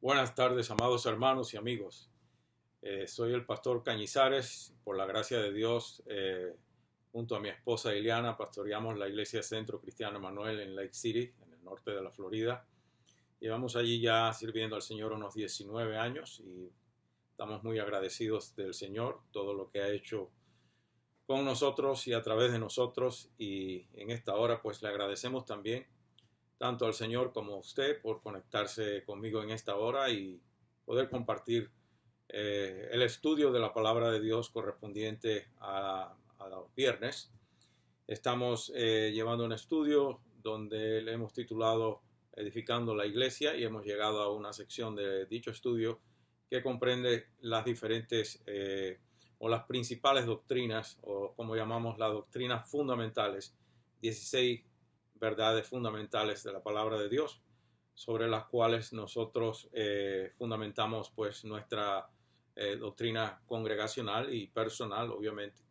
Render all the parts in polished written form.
Buenas tardes, amados hermanos y amigos. Soy el pastor Cañizares. Por la gracia de Dios, junto a mi esposa Ileana, pastoreamos la iglesia Centro Cristiano Emanuel en Lake City, en el norte de la Florida. Llevamos allí ya sirviendo al Señor unos 19 años y estamos muy agradecidos del Señor, todo lo que ha hecho con nosotros y a través de nosotros. Y en esta hora pues le agradecemos también tanto al Señor como a usted por conectarse conmigo en esta hora y poder compartir el estudio de la palabra de Dios correspondiente a los viernes. Estamos llevando un estudio donde le hemos titulado Edificando la Iglesia y hemos llegado a una sección de dicho estudio que comprende las diferentes o las principales doctrinas, o como llamamos las doctrinas fundamentales, 16 verdades fundamentales de la palabra de Dios, sobre las cuales nosotros fundamentamos pues nuestra doctrina congregacional y personal, obviamente.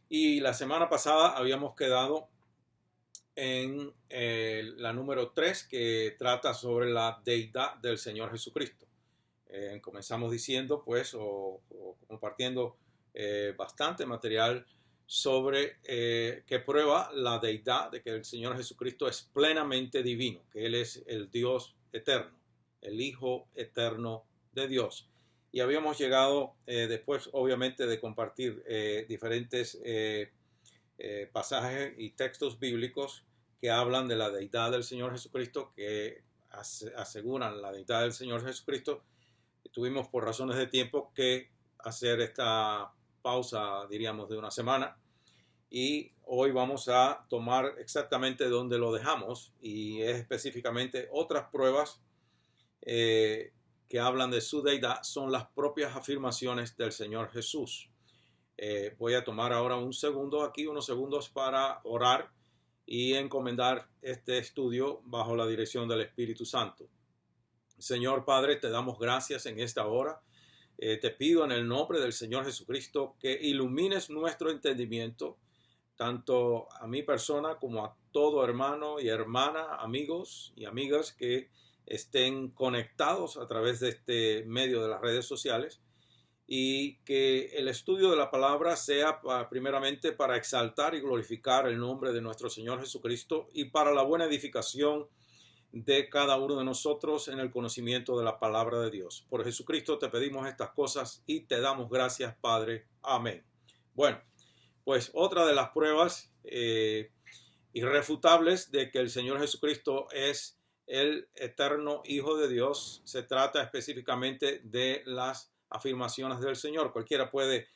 Y la semana pasada habíamos quedado en la número 3, que trata sobre la deidad del Señor Jesucristo. Comenzamos diciendo pues o compartiendo bastante material sobre que prueba la deidad de que el Señor Jesucristo es plenamente divino, que Él es el Dios eterno, el Hijo eterno de Dios. Y habíamos llegado después, obviamente, de compartir diferentes pasajes y textos bíblicos que hablan de la deidad del Señor Jesucristo, que aseguran la deidad del Señor Jesucristo. Tuvimos por razones de tiempo que hacer esta pausa, diríamos, de una semana, y hoy vamos a tomar exactamente donde lo dejamos, y es específicamente otras pruebas que hablan de su deidad, son las propias afirmaciones del Señor Jesús. Voy a tomar ahora unos segundos para orar y encomendar este estudio bajo la dirección del Espíritu Santo. Señor Padre, te damos gracias en esta hora. Te pido en el nombre del Señor Jesucristo que ilumines nuestro entendimiento, tanto a mi persona como a todo hermano y hermana, amigos y amigas que estén conectados a través de este medio de las redes sociales, y que el estudio de la palabra sea primeramente para exaltar y glorificar el nombre de nuestro Señor Jesucristo y para la buena edificación de cada uno de nosotros en el conocimiento de la palabra de Dios. Por Jesucristo te pedimos estas cosas y te damos gracias, Padre. Amén. Bueno, pues otra de las pruebas irrefutables de que el Señor Jesucristo es el eterno Hijo de Dios se trata específicamente de las afirmaciones del Señor. Cualquiera puede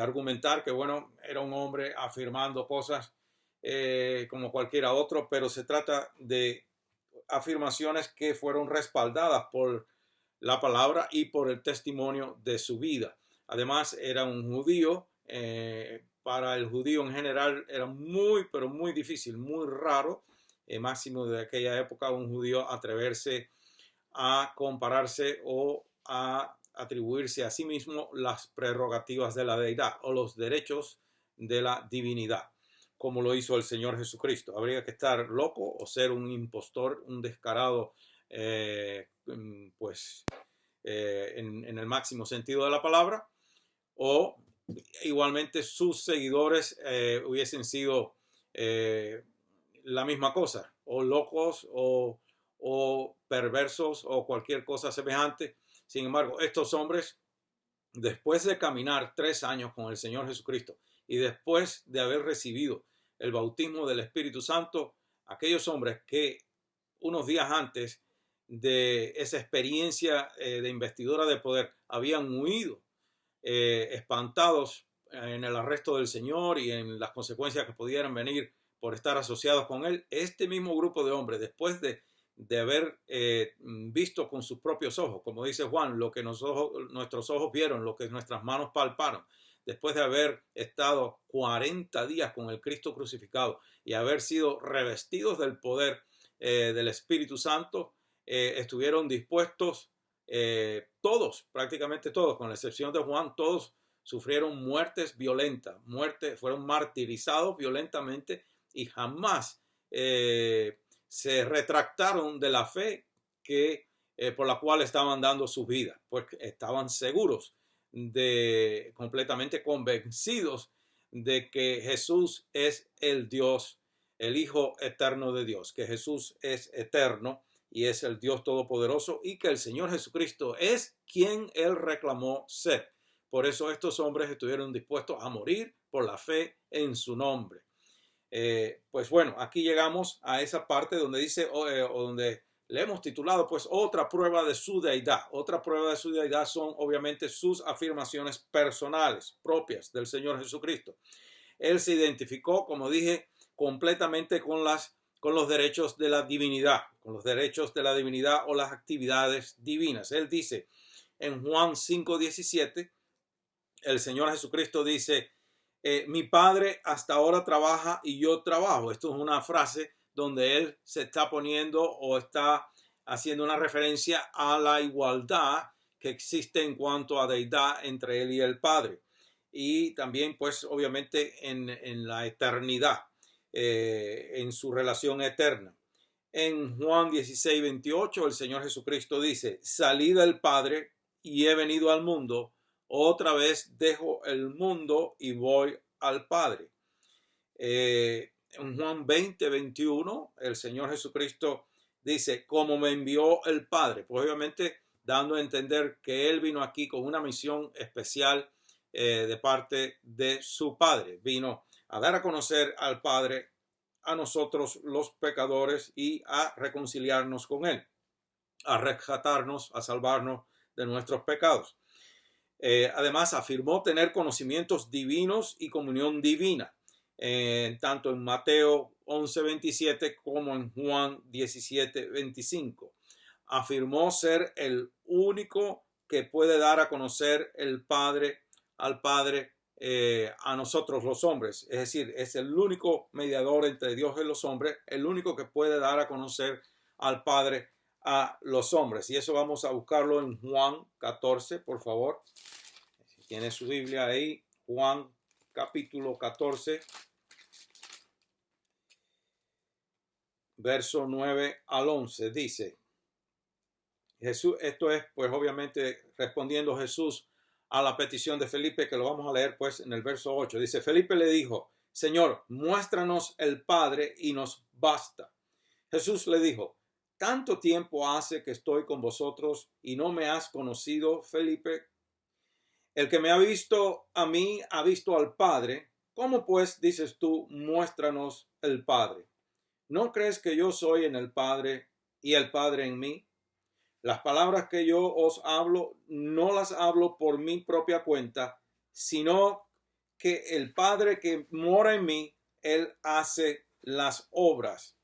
argumentar que, bueno, era un hombre afirmando cosas como cualquiera otro, pero se trata de afirmaciones que fueron respaldadas por la palabra y por el testimonio de su vida. Además, era un judío. Para el judío en general era muy, pero muy difícil, muy raro, máximo de aquella época, un judío atreverse a compararse o a atribuirse a sí mismo las prerrogativas de la deidad o los derechos de la divinidad, como lo hizo el Señor Jesucristo. Habría que estar loco o ser un impostor, un descarado, en el máximo sentido de la palabra, o igualmente sus seguidores hubiesen sido la misma cosa, o locos o perversos o cualquier cosa semejante. Sin embargo, estos hombres, después de caminar 3 años con el Señor Jesucristo y después de haber recibido el bautismo del Espíritu Santo, aquellos hombres que unos días antes de esa experiencia de investidura de poder habían huido espantados en el arresto del Señor y en las consecuencias que pudieran venir por estar asociados con él, este mismo grupo de hombres, después de haber visto con sus propios ojos, como dice Juan, lo que nuestros ojos vieron, lo que nuestras manos palparon, después de haber estado 40 días con el Cristo crucificado y haber sido revestidos del poder del Espíritu Santo, estuvieron dispuestos, todos, prácticamente todos, con la excepción de Juan, todos sufrieron muertes violentas, fueron martirizados violentamente y jamás se retractaron de la fe que por la cual estaban dando su vida, porque estaban seguros completamente convencidos de que Jesús es el Dios, el Hijo eterno de Dios, que Jesús es eterno y es el Dios todopoderoso y que el Señor Jesucristo es quien él reclamó ser. Por eso estos hombres estuvieron dispuestos a morir por la fe en su nombre. Pues bueno, aquí llegamos a esa parte donde dice, o donde le hemos titulado, pues, otra prueba de su deidad. Otra prueba de su deidad son, obviamente, sus afirmaciones personales, propias del Señor Jesucristo. Él se identificó, como dije, completamente con los derechos de la divinidad, con los derechos de la divinidad o las actividades divinas. Él dice en Juan 5:17, el Señor Jesucristo dice, mi Padre hasta ahora trabaja y yo trabajo. Esto es una frase donde él se está poniendo o está haciendo una referencia a la igualdad que existe en cuanto a deidad entre él y el Padre. Y también, pues, obviamente en la eternidad, en su relación eterna. En Juan 16:28, el Señor Jesucristo dice, salí del Padre y he venido al mundo. Otra vez dejo el mundo y voy al Padre. En Juan 20:21, el Señor Jesucristo dice, como me envió el Padre. Pues obviamente dando a entender que Él vino aquí con una misión especial de parte de su Padre. Vino a dar a conocer al Padre, a nosotros los pecadores y a reconciliarnos con Él, a rescatarnos, a salvarnos de nuestros pecados. Además, afirmó tener conocimientos divinos y comunión divina, tanto en Mateo 11:27 como en Juan 17:25. Afirmó ser el único que puede dar a conocer el Padre al Padre a nosotros los hombres. Es decir, es el único mediador entre Dios y los hombres, el único que puede dar a conocer al Padre a los hombres. Y eso vamos a buscarlo en Juan 14, por favor. Si tiene su Biblia ahí, Juan capítulo 14, verso 9 al 11, dice Jesús, esto es pues obviamente respondiendo Jesús a la petición de Felipe, que lo vamos a leer pues en el verso 8. Dice, Felipe le dijo, Señor, muéstranos el Padre y nos basta. Jesús le dijo, ¿tanto tiempo hace que estoy con vosotros y no me has conocido, Felipe? El que me ha visto a mí ha visto al Padre. ¿Cómo pues dices tú, muéstranos el Padre? ¿No crees que yo soy en el Padre y el Padre en mí? Las palabras que yo os hablo, no las hablo por mi propia cuenta, sino que el Padre que mora en mí, Él hace las obras.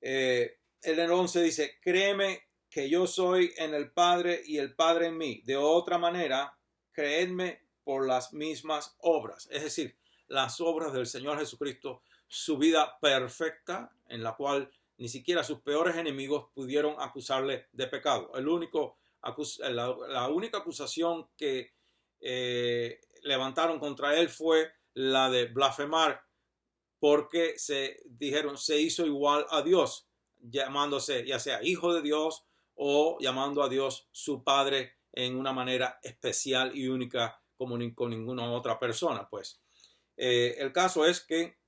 En el 11 dice, créeme que yo soy en el Padre y el Padre en mí. De otra manera, creedme por las mismas obras. Es decir, las obras del Señor Jesucristo, su vida perfecta, en la cual ni siquiera sus peores enemigos pudieron acusarle de pecado. La única acusación que levantaron contra él fue la de blasfemar, porque se hizo igual a Dios, llamándose ya sea hijo de Dios o llamando a Dios su Padre en una manera especial y única como con ninguna otra persona. Pues el caso es que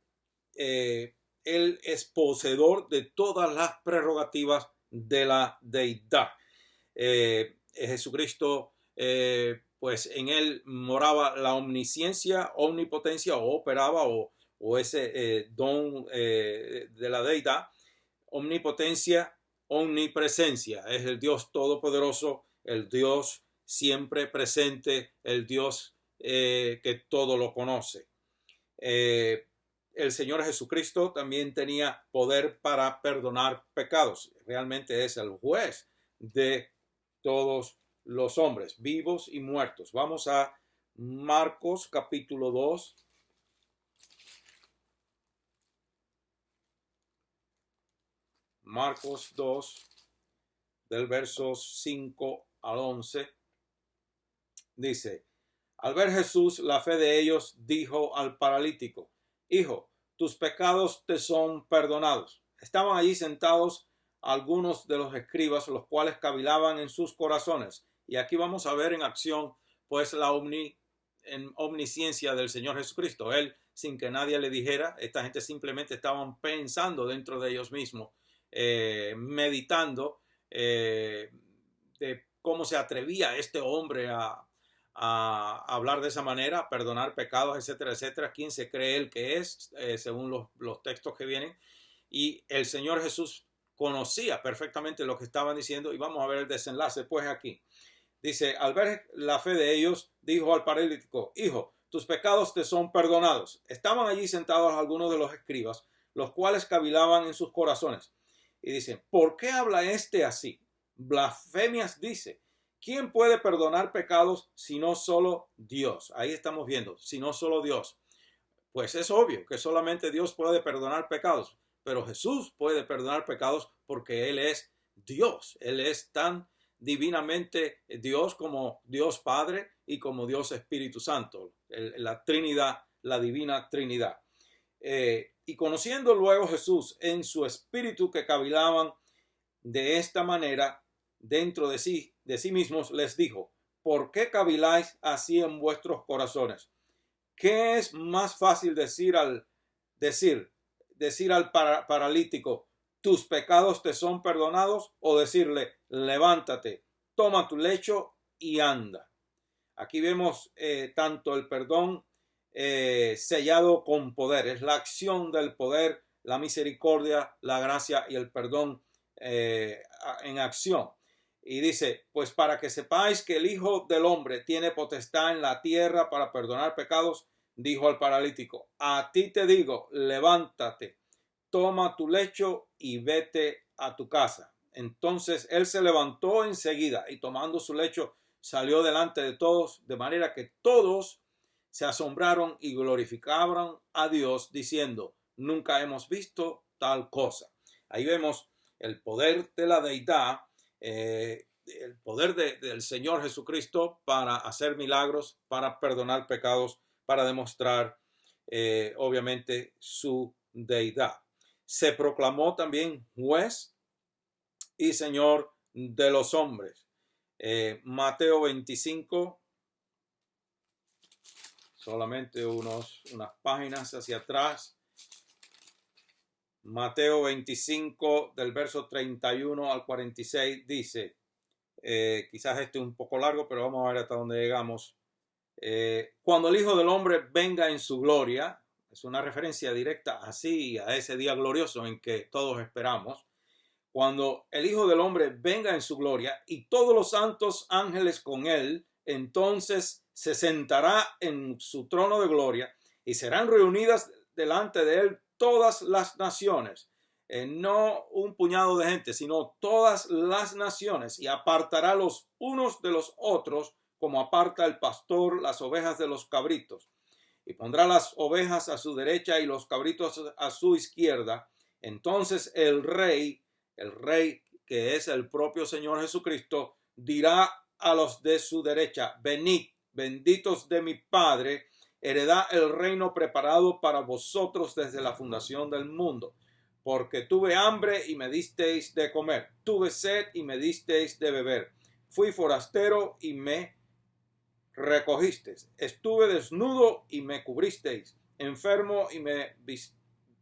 Él es poseedor de todas las prerrogativas de la deidad. Jesucristo, pues en él moraba la omnisciencia, omnipotencia, o operaba, o ese don de la deidad, omnipotencia, omnipresencia. Es el Dios todopoderoso, el Dios siempre presente, el Dios que todo lo conoce. El Señor Jesucristo también tenía poder para perdonar pecados. Realmente es el juez de todos los hombres, vivos y muertos. Vamos a Marcos capítulo 2. Marcos 2, del verso 5 al 11, dice, al ver Jesús la fe de ellos, dijo al paralítico, Hijo, tus pecados te son perdonados. Estaban allí sentados algunos de los escribas, los cuales cavilaban en sus corazones. Y aquí vamos a ver en acción pues la omnisciencia del Señor Jesucristo. Él, sin que nadie le dijera, esta gente simplemente estaban pensando dentro de ellos mismos, meditando de cómo se atrevía este hombre a hablar de esa manera, a perdonar pecados, etcétera, etcétera. ¿Quién se cree él que es? Según los textos que vienen. Y el Señor Jesús conocía perfectamente lo que estaban diciendo, y vamos a ver el desenlace pues aquí. Dice, al ver la fe de ellos, dijo al paralítico, hijo, tus pecados te son perdonados. Estaban allí sentados algunos de los escribas, los cuales cavilaban en sus corazones. Y dicen, ¿por qué habla este así? Blasfemias dice. ¿Quién puede perdonar pecados si no solo Dios? Ahí estamos viendo, si no solo Dios. Pues es obvio que solamente Dios puede perdonar pecados, pero Jesús puede perdonar pecados porque Él es Dios. Él es tan divinamente Dios como Dios Padre y como Dios Espíritu Santo, la Trinidad, la divina Trinidad. Y conociendo luego Jesús en su espíritu que cavilaban de esta manera dentro de sí mismos, les dijo, ¿por qué caviláis así en vuestros corazones? ¿Qué es más fácil decir al paralítico, tus pecados te son perdonados, o decirle, levántate, toma tu lecho y anda? Aquí vemos tanto el perdón sellado con poder, es la acción del poder, la misericordia, la gracia y el perdón en acción. Y dice, pues para que sepáis que el Hijo del Hombre tiene potestad en la tierra para perdonar pecados, dijo al paralítico, a ti te digo, levántate, toma tu lecho y vete a tu casa. Entonces él se levantó enseguida y tomando su lecho salió delante de todos, de manera que todos se asombraron y glorificaban a Dios diciendo, nunca hemos visto tal cosa. Ahí vemos el poder de la deidad, el poder del Señor Jesucristo para hacer milagros, para perdonar pecados, para demostrar obviamente su deidad. Se proclamó también juez y Señor de los hombres. Mateo 25, solamente unas páginas hacia atrás. Mateo 25 del verso 31 al 46 dice, quizás este es un poco largo, pero vamos a ver hasta dónde llegamos. Cuando el Hijo del Hombre venga en su gloria, es una referencia directa así a ese día glorioso en que todos esperamos. Cuando el Hijo del Hombre venga en su gloria y todos los santos ángeles con él, entonces se sentará en su trono de gloria y serán reunidas delante de él todas las naciones, no un puñado de gente, sino todas las naciones, y apartará los unos de los otros como aparta el pastor las ovejas de los cabritos, y pondrá las ovejas a su derecha y los cabritos a su izquierda. Entonces el rey que es el propio Señor Jesucristo, dirá a los de su derecha, venid, benditos de mi Padre, heredad el reino preparado para vosotros desde la fundación del mundo. Porque tuve hambre y me disteis de comer, tuve sed y me disteis de beber, fui forastero y me recogisteis, estuve desnudo y me cubristeis, enfermo y me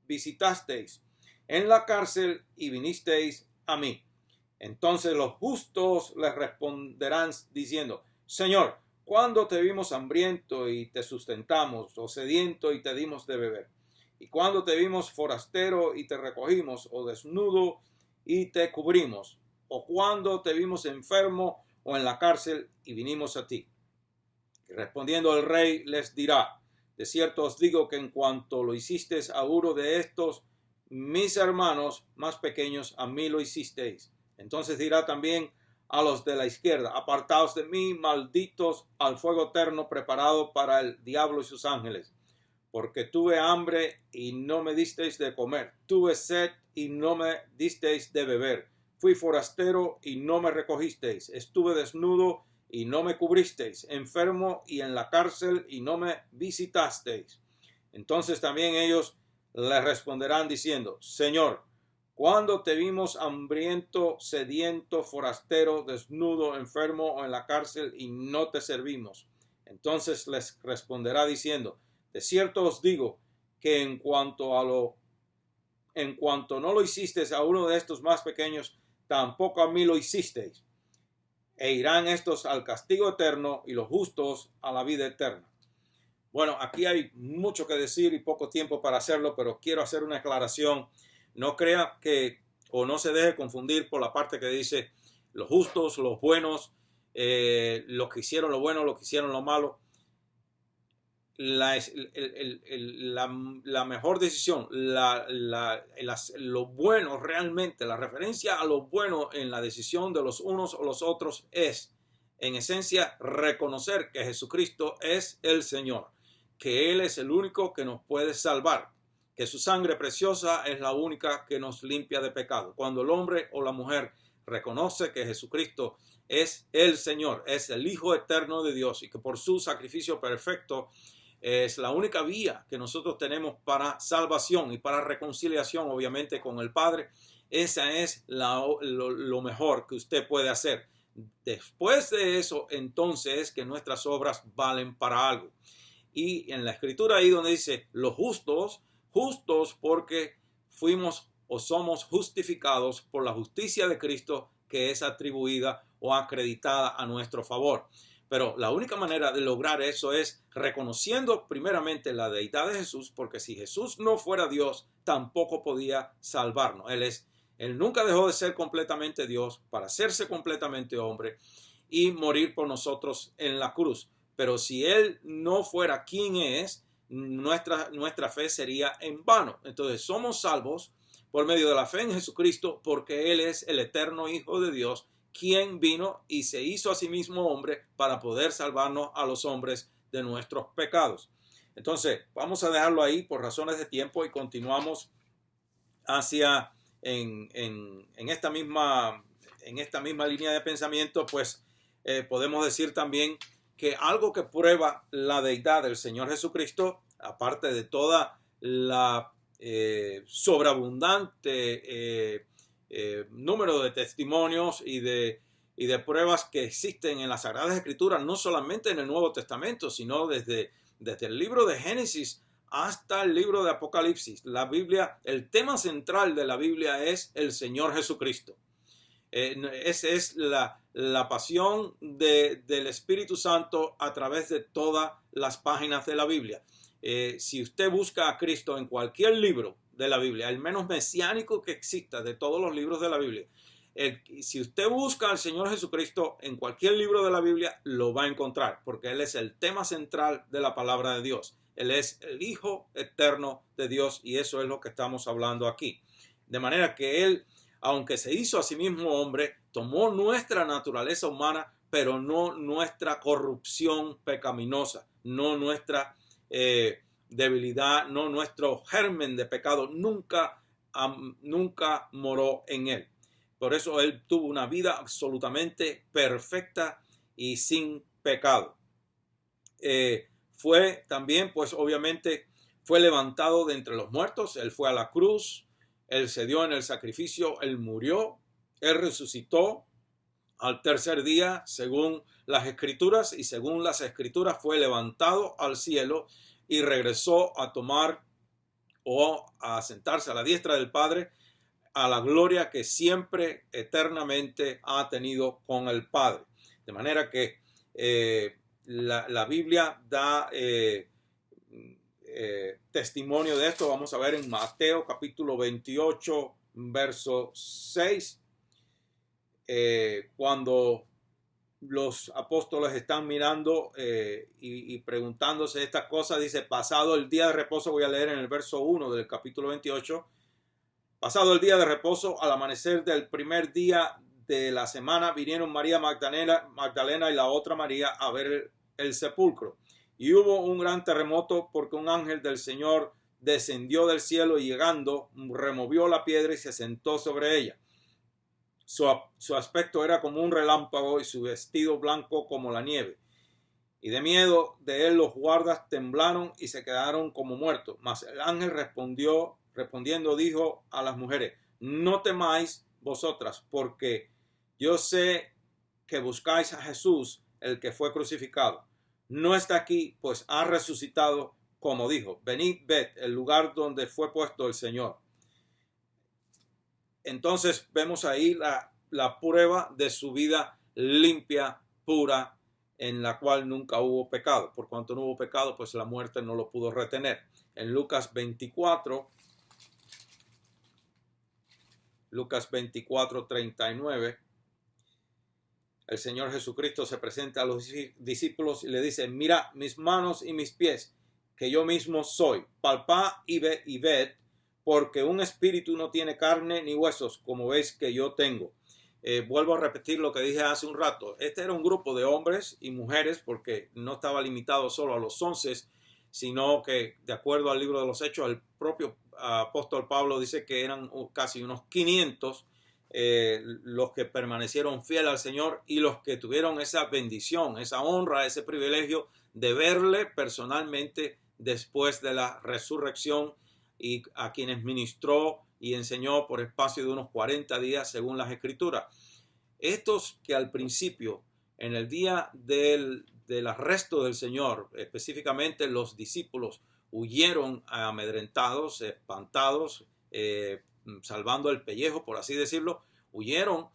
visitasteis, en la cárcel y vinisteis a mí. Entonces los justos les responderán diciendo, Señor, ¿cuándo te vimos hambriento y te sustentamos, o sediento y te dimos de beber? ¿Y cuándo te vimos forastero y te recogimos, o desnudo y te cubrimos? ¿O cuándo te vimos enfermo o en la cárcel y vinimos a ti? Y respondiendo el rey les dirá, de cierto os digo que en cuanto lo hicisteis a uno de estos mis hermanos más pequeños, a mí lo hicisteis. Entonces dirá también a los de la izquierda, apartaos de mí, malditos, al fuego eterno preparado para el diablo y sus ángeles. Porque tuve hambre y no me disteis de comer, tuve sed y no me disteis de beber, fui forastero y no me recogisteis, estuve desnudo y no me cubristeis, enfermo y en la cárcel y no me visitasteis. Entonces también ellos le responderán diciendo, Señor, ¿Cuándo te vimos hambriento, sediento, forastero, desnudo, enfermo o en la cárcel y no te servimos? Entonces les responderá diciendo, de cierto os digo que en cuanto no lo hicisteis a uno de estos más pequeños, tampoco a mí lo hicisteis. E irán estos al castigo eterno y los justos a la vida eterna. Bueno, aquí hay mucho que decir y poco tiempo para hacerlo, pero quiero hacer una aclaración. No crea que, o no se deje confundir por la parte que dice los justos, los buenos, los que hicieron lo bueno, los que hicieron lo malo. La mejor decisión, lo bueno realmente, la referencia a lo bueno en la decisión de los unos o los otros es, en esencia, reconocer que Jesucristo es el Señor, que Él es el único que nos puede salvar, que su sangre preciosa es la única que nos limpia de pecado. Cuando el hombre o la mujer reconoce que Jesucristo es el Señor, es el Hijo eterno de Dios y que por su sacrificio perfecto es la única vía que nosotros tenemos para salvación y para reconciliación, obviamente, con el Padre. Esa es lo mejor que usted puede hacer. Después de eso, entonces, que nuestras obras valen para algo. Y en la escritura ahí donde dice los justos, justos porque fuimos o somos justificados por la justicia de Cristo que es atribuida o acreditada a nuestro favor. Pero la única manera de lograr eso es reconociendo primeramente la deidad de Jesús, porque si Jesús no fuera Dios, tampoco podía salvarnos. Él nunca dejó de ser completamente Dios para hacerse completamente hombre y morir por nosotros en la cruz. Pero si Él no fuera quien es, nuestra fe sería en vano. Entonces somos salvos por medio de la fe en Jesucristo, porque Él es el eterno Hijo de Dios, quien vino y se hizo a sí mismo hombre para poder salvarnos a los hombres de nuestros pecados. Entonces, vamos a dejarlo ahí por razones de tiempo y continuamos hacia en esta misma línea de pensamiento, pues podemos decir también que algo que prueba la deidad del Señor Jesucristo, aparte de toda la sobreabundante número de testimonios y de pruebas que existen en las Sagradas Escrituras, no solamente en el Nuevo Testamento, sino desde el libro de Génesis hasta el libro de Apocalipsis. La Biblia, el tema central de la Biblia es el Señor Jesucristo. Esa es la pasión del Espíritu Santo a través de todas las páginas de la Biblia. Si usted busca a Cristo en cualquier libro de la Biblia, el menos mesiánico que exista de todos los libros de la Biblia, si usted busca al Señor Jesucristo en cualquier libro de la Biblia, lo va a encontrar, porque Él es el tema central de la palabra de Dios. Él es el Hijo eterno de Dios y eso es lo que estamos hablando aquí. De manera que Él, aunque se hizo a sí mismo hombre, tomó nuestra naturaleza humana, pero no nuestra corrupción pecaminosa, no nuestra debilidad, no nuestro germen de pecado, nunca moró en Él. Por eso Él tuvo una vida absolutamente perfecta y sin pecado. Fue también, pues obviamente, fue levantado de entre los muertos. Él fue a la cruz, Él se dio en el sacrificio, Él murió, Él resucitó al tercer día, según las Escrituras, y según las Escrituras fue levantado al cielo y regresó a tomar o a sentarse a la diestra del Padre, a la gloria que siempre eternamente ha tenido con el Padre. De manera que la Biblia da testimonio de esto. Vamos a ver en Mateo capítulo 28, verso 6, cuando los apóstoles están mirando y preguntándose estas cosas, dice, pasado el día de reposo, voy a leer en el verso 1 del capítulo 28, pasado el día de reposo, al amanecer del primer día de la semana, vinieron María Magdalena y la otra María a ver el sepulcro. Y hubo un gran terremoto porque un ángel del Señor descendió del cielo y llegando, removió la piedra y se sentó sobre ella. Su aspecto era como un relámpago y su vestido blanco como la nieve. Y de miedo de él los guardas temblaron y se quedaron como muertos. Mas el ángel respondiendo dijo a las mujeres, no temáis vosotras, porque yo sé que buscáis a Jesús, el que fue crucificado. No está aquí, pues ha resucitado, como dijo. Venid, ved el lugar donde fue puesto el Señor. Entonces vemos ahí la prueba de su vida limpia, pura, en la cual nunca hubo pecado. Por cuanto no hubo pecado, pues la muerte no lo pudo retener. En Lucas 24, 39, el Señor Jesucristo se presenta a los discípulos y le dice: mira mis manos y mis pies, que yo mismo soy. Palpad y ved, porque un espíritu no tiene carne ni huesos, como veis que yo tengo. Vuelvo a repetir lo que dije hace un rato. Este era un grupo de hombres y mujeres, porque no estaba limitado solo a los 11, sino que, de acuerdo al libro de los Hechos, el propio apóstol Pablo dice que eran casi unos 500 los que permanecieron fieles al Señor y los que tuvieron esa bendición, esa honra, ese privilegio de verle personalmente después de la resurrección, y a quienes ministró y enseñó por espacio de unos 40 días según las Escrituras. Estos que al principio, en el día del arresto del Señor, específicamente los discípulos, huyeron amedrentados, espantados, salvando el pellejo, por así decirlo, huyeron,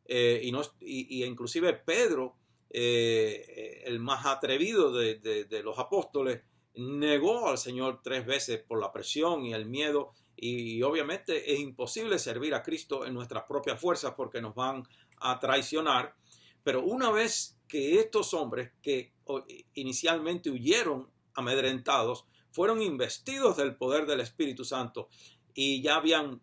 y inclusive Pedro, el más atrevido de los apóstoles, negó al Señor 3 veces por la presión y el miedo, y obviamente es imposible servir a Cristo en nuestras propias fuerzas porque nos van a traicionar. Pero una vez que estos hombres que inicialmente huyeron amedrentados fueron investidos del poder del Espíritu Santo y ya habían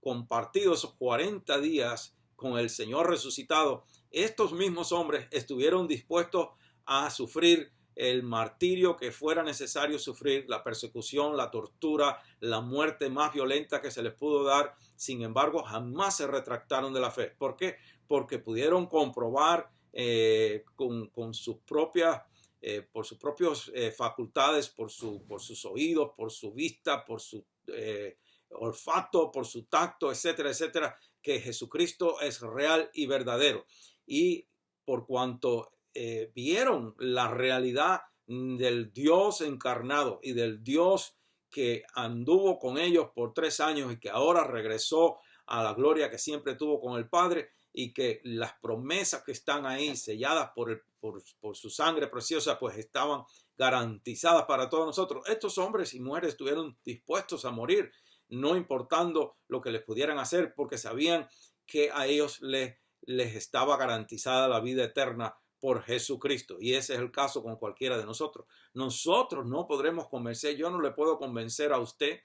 compartido esos 40 días con el Señor resucitado, estos mismos hombres estuvieron dispuestos a sufrir el martirio que fuera necesario sufrir, la persecución, la tortura, la muerte más violenta que se les pudo dar. Sin embargo, jamás se retractaron de la fe. ¿Por qué? Porque pudieron comprobar con sus propias por sus propias facultades, por sus oídos, por su vista, por su olfato, por su tacto, etcétera, etcétera, que Jesucristo es real y verdadero. Y por cuanto vieron la realidad del Dios encarnado y del Dios que anduvo con ellos por 3 años y que ahora regresó a la gloria que siempre tuvo con el Padre, y que las promesas que están ahí selladas por su sangre preciosa pues estaban garantizadas para todos nosotros, estos hombres y mujeres estuvieron dispuestos a morir, no importando lo que les pudieran hacer, porque sabían que a ellos les estaba garantizada la vida eterna por Jesucristo. Y ese es el caso con cualquiera de nosotros. Nosotros no podremos convencer, yo no le puedo convencer a usted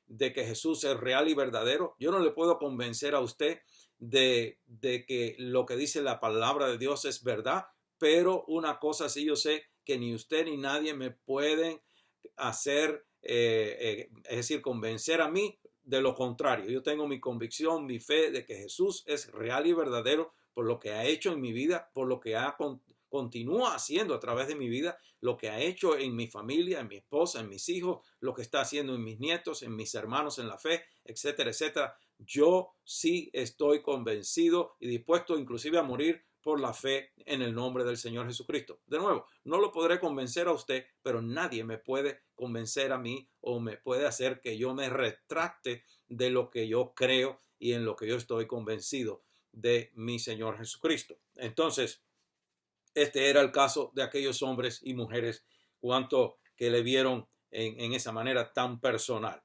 de que Jesús es real y verdadero. Yo no le puedo convencer a usted de que lo que dice la palabra de Dios es verdad, pero una cosa sí yo sé, que ni usted ni nadie me pueden hacer, es decir, convencer a mí de lo contrario. Yo tengo mi convicción, mi fe de que Jesús es real y verdadero por lo que ha hecho en mi vida, por lo que continúa haciendo a través de mi vida, lo que ha hecho en mi familia, en mi esposa, en mis hijos, lo que está haciendo en mis nietos, en mis hermanos en la fe, etcétera, etcétera. Yo sí estoy convencido y dispuesto inclusive a morir por la fe en el nombre del Señor Jesucristo. De nuevo, no lo podré convencer a usted, pero nadie me puede convencer a mí o me puede hacer que yo me retracte de lo que yo creo y en lo que yo estoy convencido de mi Señor Jesucristo. Entonces, este era el caso de aquellos hombres y mujeres cuanto que le vieron en esa manera tan personal.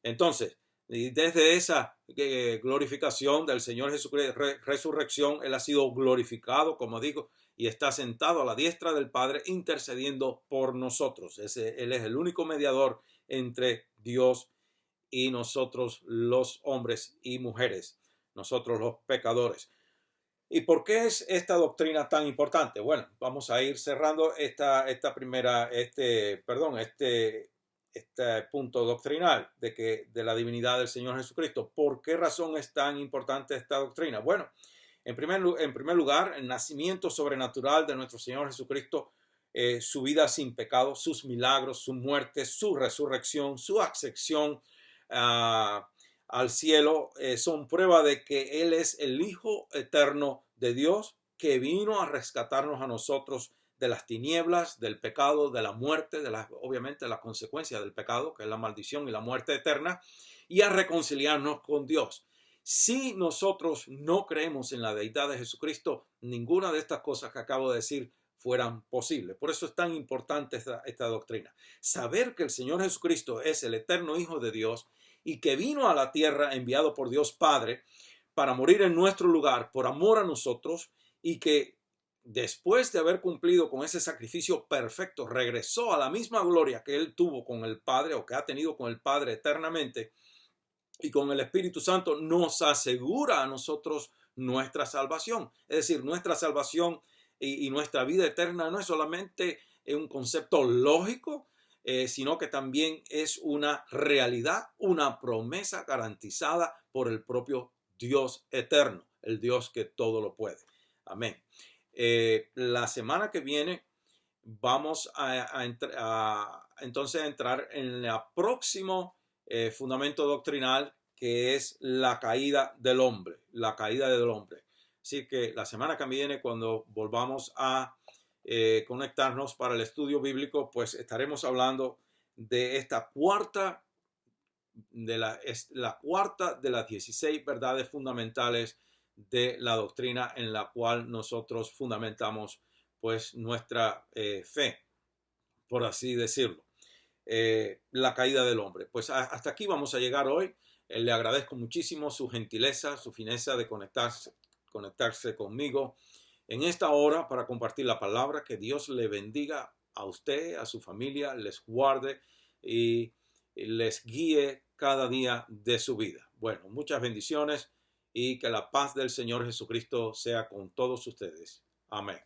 Entonces, y desde esa glorificación del Señor Jesucristo, resurrección, Él ha sido glorificado, como digo, y está sentado a la diestra del Padre intercediendo por nosotros. Él es el único mediador entre Dios y nosotros los hombres y mujeres, nosotros los pecadores. ¿Y por qué es esta doctrina tan importante? Bueno, vamos a ir cerrando este punto doctrinal de la divinidad del Señor Jesucristo. ¿Por qué razón es tan importante esta doctrina? Bueno, en primer lugar, el nacimiento sobrenatural de nuestro Señor Jesucristo, su vida sin pecado, sus milagros, su muerte, su resurrección, su ascensión al cielo son prueba de que Él es el Hijo eterno de Dios que vino a rescatarnos a nosotros de las tinieblas, del pecado, de la muerte, obviamente la consecuencia del pecado, que es la maldición y la muerte eterna, y a reconciliarnos con Dios. Si nosotros no creemos en la deidad de Jesucristo, ninguna de estas cosas que acabo de decir fueran posibles. Por eso es tan importante esta doctrina. Saber que el Señor Jesucristo es el eterno Hijo de Dios y que vino a la tierra enviado por Dios Padre para morir en nuestro lugar por amor a nosotros, y que después de haber cumplido con ese sacrificio perfecto, regresó a la misma gloria que Él tuvo con el Padre, o que ha tenido con el Padre eternamente, y con el Espíritu Santo nos asegura a nosotros nuestra salvación. Es decir, nuestra salvación y nuestra vida eterna no es solamente un concepto lógico, sino que también es una realidad, una promesa garantizada por el propio Dios eterno, el Dios que todo lo puede. Amén. La semana que viene vamos entonces a entrar en el próximo fundamento doctrinal, que es la caída del hombre, la caída del hombre. Así que la semana que viene, cuando volvamos a conectarnos para el estudio bíblico, pues estaremos hablando de esta cuarta, la cuarta de las 16 verdades fundamentales de la doctrina en la cual nosotros fundamentamos pues nuestra fe, por así decirlo. La caída del hombre. Pues hasta aquí vamos a llegar hoy. Le agradezco muchísimo su gentileza, su fineza de conectarse conmigo en esta hora para compartir la palabra. Que Dios le bendiga a usted, a su familia, les guarde y les guíe cada día de su vida. Bueno, muchas bendiciones y que la paz del Señor Jesucristo sea con todos ustedes. Amén.